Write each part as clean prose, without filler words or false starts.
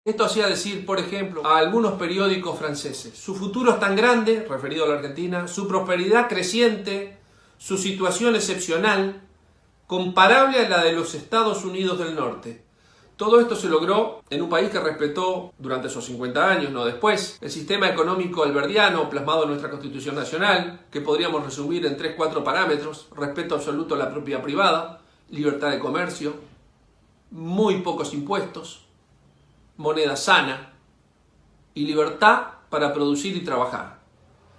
Esto hacía decir, por ejemplo, a algunos periódicos franceses: su futuro es tan grande, referido a la Argentina, su prosperidad creciente, su situación excepcional, comparable a la de los Estados Unidos del Norte. Todo esto se logró en un país que respetó durante esos 50 años, no después, el sistema económico alberdiano plasmado en nuestra Constitución Nacional, que podríamos resumir en 3-4 parámetros: respeto absoluto a la propiedad privada, libertad de comercio, muy pocos impuestos, moneda sana y libertad para producir y trabajar,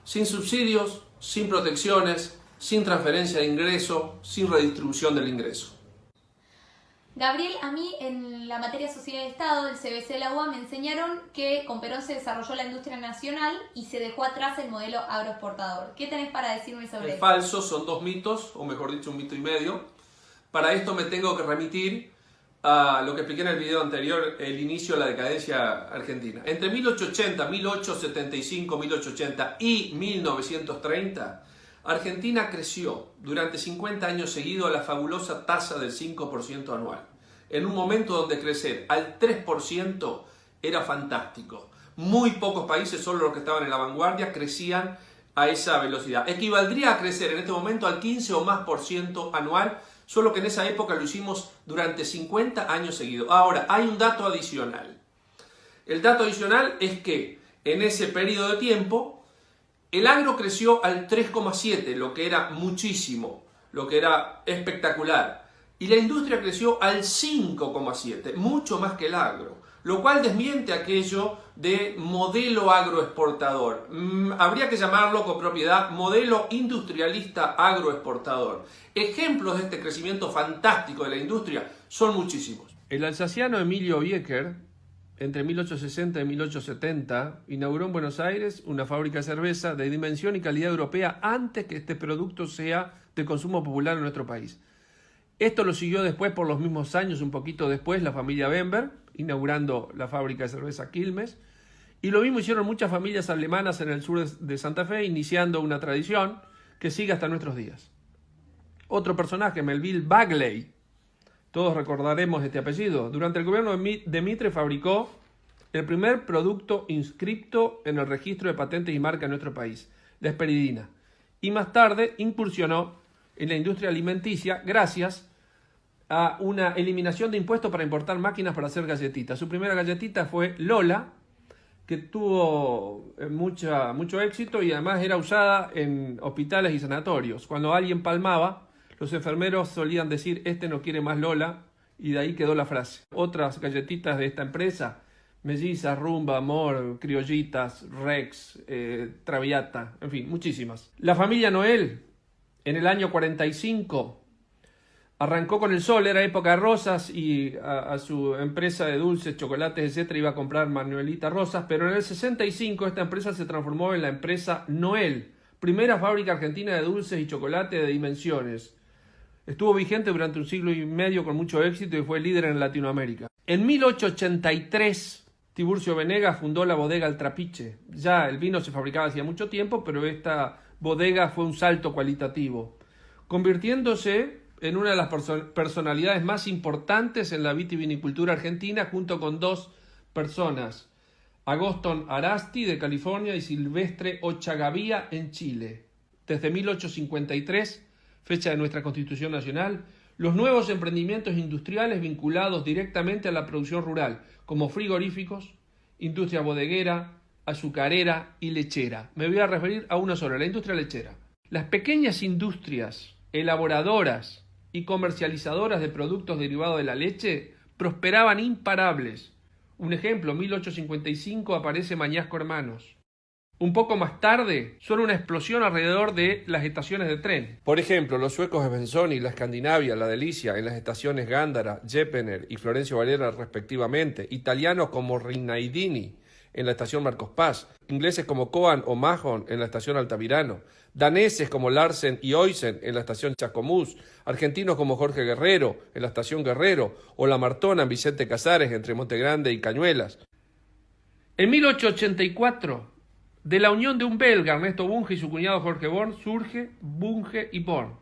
sin subsidios, sin protecciones, sin transferencia de ingreso, sin redistribución del ingreso. Gabriel, a mí en la materia Sociedad de Estado del CBC de la UBA me enseñaron que con Perón se desarrolló la industria nacional y se dejó atrás el modelo agroexportador. ¿Qué tenés para decirme sobre Es eso? falso, son dos mitos, o mejor dicho, un mito y medio. Para esto me tengo que remitir a lo que expliqué en el video anterior, el inicio de la decadencia argentina. Entre 1880, 1875, 1880 y 1930, Argentina creció durante 50 años seguidos a la fabulosa tasa del 5% anual, en un momento donde crecer al 3% era fantástico. Muy pocos países, solo los que estaban en la vanguardia, crecían a esa velocidad. Equivaldría a crecer en este momento al 15 o más por ciento anual, solo que en esa época lo hicimos durante 50 años seguidos. Ahora, hay un dato adicional. El dato adicional es que en ese periodo de tiempo el agro creció al 3,7, lo que era muchísimo, lo que era espectacular. Y la industria creció al 5,7, mucho más que el agro, lo cual desmiente aquello de modelo agroexportador. Habría que llamarlo con propiedad modelo industrialista agroexportador. Ejemplos de este crecimiento fantástico de la industria son muchísimos. El alsaciano Emilio Biecker, entre 1860 y 1870, inauguró en Buenos Aires una fábrica de cerveza de dimensión y calidad europea antes que este producto sea de consumo popular en nuestro país. Esto lo siguió después, por los mismos años, un poquito después, la familia Bember, inaugurando la fábrica de cerveza Quilmes. Y lo mismo hicieron muchas familias alemanas en el sur de Santa Fe, iniciando una tradición que sigue hasta nuestros días. Otro personaje, Melville Bagley, todos recordaremos este apellido. Durante el gobierno de Mitre fabricó el primer producto inscripto en el registro de patentes y marcas en nuestro país, la esperidina. Y más tarde incursionó en la industria alimenticia gracias a una eliminación de impuestos para importar máquinas para hacer galletitas. Su primera galletita fue Lola, que tuvo mucho éxito y además era usada en hospitales y sanatorios. Cuando alguien palmaba, los enfermeros solían decir: este no quiere más Lola, y de ahí quedó la frase. Otras galletitas de esta empresa: Mellizas, Rumba, Amor, Criollitas, Rex, Traviata, en fin, muchísimas. La familia Noel, en el año 45, arrancó con el sol, era época de rosas, y a su empresa de dulces, chocolates, etc. iba a comprar Manuelita Rosas, pero en el 65 esta empresa se transformó en la empresa Noel, primera fábrica argentina de dulces y chocolate de dimensiones. Estuvo vigente durante un siglo y medio con mucho éxito y fue líder en Latinoamérica. En 1883, Tiburcio Venegas fundó la bodega El Trapiche. Ya el vino se fabricaba hacía mucho tiempo, pero esta bodega fue un salto cualitativo, convirtiéndose en una de las personalidades más importantes en la vitivinicultura argentina, junto con dos personas: Agoston Arasti de California y Silvestre Ochagavía en Chile. Desde 1853, fecha de nuestra Constitución Nacional, los nuevos emprendimientos industriales vinculados directamente a la producción rural, como frigoríficos, industria bodeguera, azucarera y lechera. Me voy a referir a una sola, la industria lechera. Las pequeñas industrias elaboradoras y comercializadoras de productos derivados de la leche prosperaban imparables. Un ejemplo: 1855 aparece Mañasco Hermanos. Un poco más tarde, solo una explosión alrededor de las estaciones de tren. Por ejemplo, los suecos Svensson, la Escandinavia, la Delicia, en las estaciones Gándara, Jepener y Florencio Varela respectivamente. Italianos como Rinaldini en la estación Marcos Paz, ingleses como Coan o Mahon en la estación Altamirano, daneses como Larsen y Oysen en la estación Chascomús, argentinos como Jorge Guerrero en la estación Guerrero, o La Martona en Vicente Casares entre Montegrande y Cañuelas. En 1884, de la unión de un belga, Ernesto Bunge, y su cuñado Jorge Born, surge Bunge y Born,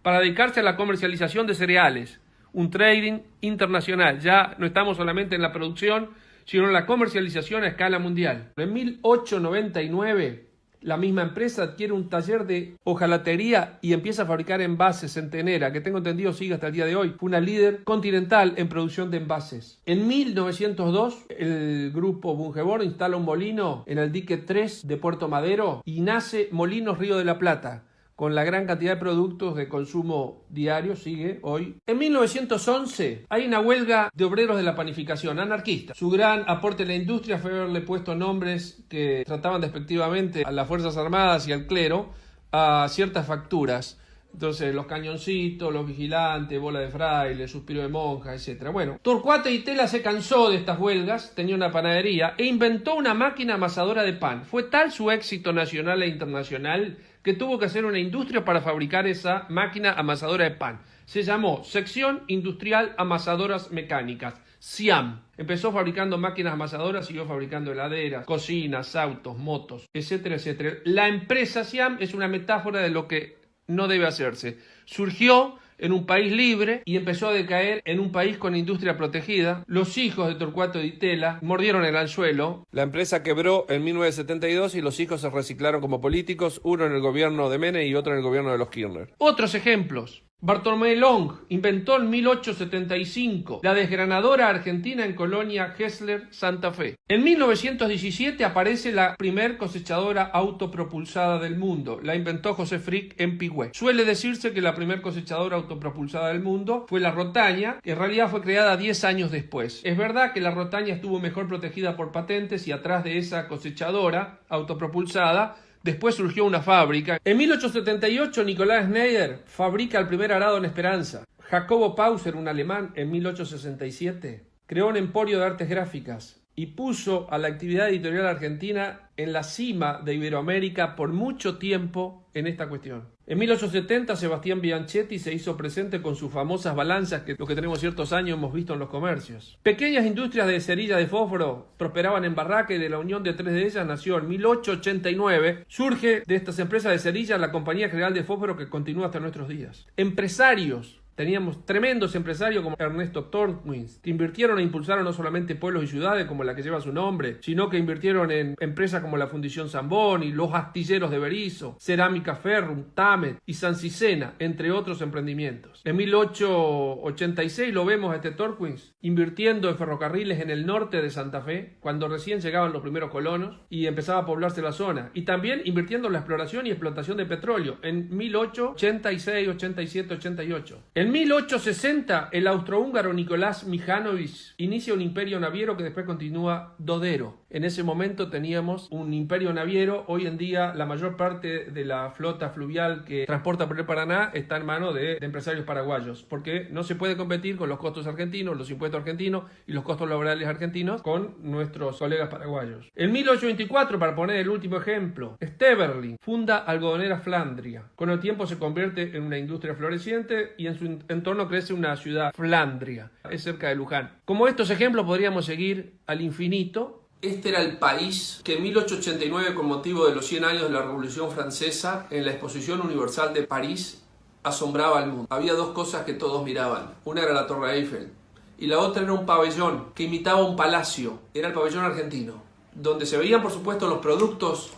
para dedicarse a la comercialización de cereales, un trading internacional. Ya no estamos solamente en la producción, sino la comercialización a escala mundial. En 1899, la misma empresa adquiere un taller de hojalatería y empieza a fabricar envases en Tenera, que tengo entendido sigue hasta el día de hoy. Fue una líder continental en producción de envases. En 1902, el grupo Bungeborg instala un molino en el dique 3 de Puerto Madero y nace Molinos Río de la Plata, con la gran cantidad de productos de consumo diario, sigue hoy. En 1911 hay una huelga de obreros de la panificación, anarquista. Su gran aporte a la industria fue haberle puesto nombres que trataban despectivamente a las Fuerzas Armadas y al clero a ciertas facturas. Entonces, los cañoncitos, los vigilantes, bola de fraile, suspiro de monja, etc. Bueno, Torcuato Di Tella se cansó de estas huelgas, tenía una panadería e inventó una máquina amasadora de pan. Fue tal su éxito nacional e internacional que tuvo que hacer una industria para fabricar esa máquina amasadora de pan. Se llamó Sección Industrial Amasadoras Mecánicas, SIAM. Empezó fabricando máquinas amasadoras, siguió fabricando heladeras, cocinas, autos, motos, etcétera, etcétera. La empresa SIAM es una metáfora de lo que no debe hacerse. Surgió en un país libre y empezó a decaer en un país con industria protegida. Los hijos de Torcuato Di Tella mordieron el anzuelo. La empresa quebró en 1972 y los hijos se reciclaron como políticos, uno en el gobierno de Menem y otro en el gobierno de los Kirchner. Otros ejemplos. Bartolomé Long inventó en 1875 la desgranadora argentina en Colonia Hessler, Santa Fe. En 1917 aparece la primer cosechadora autopropulsada del mundo. La inventó José Frick en Pigüé. Suele decirse que la primer cosechadora autopropulsada del mundo fue la Rotaña, que en realidad fue creada 10 años después. Es verdad que la Rotaña estuvo mejor protegida por patentes y atrás de esa cosechadora autopropulsada después surgió una fábrica. En 1878 Nicolás Schneider fabrica el primer arado en Esperanza. Jacobo Pauser, un alemán, en 1867 creó un emporio de artes gráficas y puso a la actividad editorial argentina en la cima de Iberoamérica por mucho tiempo en esta cuestión. En 1870 Sebastián Bianchetti se hizo presente con sus famosas balanzas que los que tenemos ciertos años hemos visto en los comercios. Pequeñas industrias de cerilla de fósforo prosperaban en Barraca y de la unión de 3 de ellas nació en 1889. Surge de estas empresas de cerilla la Compañía General de Fósforo que continúa hasta nuestros días. Empresarios. Teníamos tremendos empresarios como Ernesto Torquins, que invirtieron e impulsaron no solamente pueblos y ciudades como la que lleva su nombre, sino que invirtieron en empresas como la Fundición Zamboni, los astilleros de Berisso, Cerámica Ferrum, Tamet y San Cicena, entre otros emprendimientos. En 1886 lo vemos a este Torquins invirtiendo en ferrocarriles en el norte de Santa Fe, cuando recién llegaban los primeros colonos y empezaba a poblarse la zona, y también invirtiendo en la exploración y explotación de petróleo en 1886, 87, 88. En 1860, el austrohúngaro Nicolás Mijánovich inicia un imperio naviero que después continúa Dodero. En ese momento teníamos un imperio naviero. Hoy en día la mayor parte de la flota fluvial que transporta por el Paraná está en manos de empresarios paraguayos, porque no se puede competir con los costos argentinos, los impuestos argentinos y los costos laborales argentinos con nuestros colegas paraguayos. En 1824, para poner el último ejemplo, Steverling funda Algodonera Flandria. Con el tiempo se convierte en una industria floreciente y en su entorno crece una ciudad, Flandria, es cerca de Luján. Como estos ejemplos podríamos seguir al infinito. Este era el país que en 1889, con motivo de los 100 años de la Revolución Francesa, en la Exposición Universal de París, asombraba al mundo. Había dos cosas que todos miraban. Una era la Torre Eiffel y la otra era un pabellón que imitaba un palacio. Era el pabellón argentino, donde se veían por supuesto los productos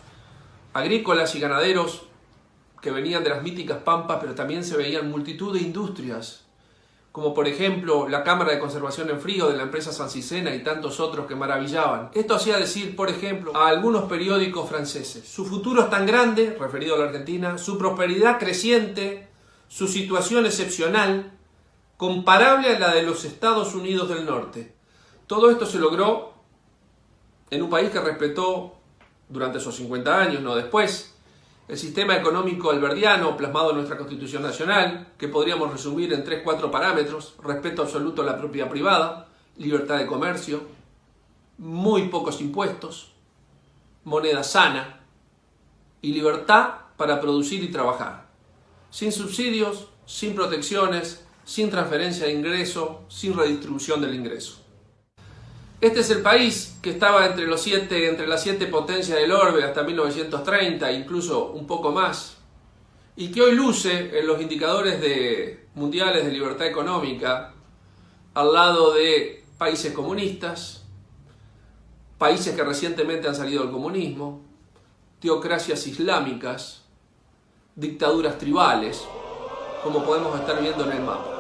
agrícolas y ganaderos que venían de las míticas pampas, pero también se veían multitud de industrias, como por ejemplo la cámara de conservación en frío de la empresa San Cicena y tantos otros que maravillaban. Esto hacía decir, por ejemplo, a algunos periódicos franceses: su futuro es tan grande, referido a la Argentina, su prosperidad creciente, su situación excepcional, comparable a la de los Estados Unidos del Norte. Todo esto se logró en un país que respetó durante esos 50 años, no después, el sistema económico alberdiano plasmado en nuestra Constitución Nacional, que podríamos resumir en 3-4 parámetros: respeto absoluto a la propiedad privada, libertad de comercio, muy pocos impuestos, moneda sana y libertad para producir y trabajar, sin subsidios, sin protecciones, sin transferencia de ingreso, sin redistribución del ingreso. Este es el país que estaba entre las 7 potencias del orbe hasta 1930, incluso un poco más, y que hoy luce en los indicadores mundiales de libertad económica al lado de países comunistas, países que recientemente han salido del comunismo, teocracias islámicas, dictaduras tribales, como podemos estar viendo en el mapa.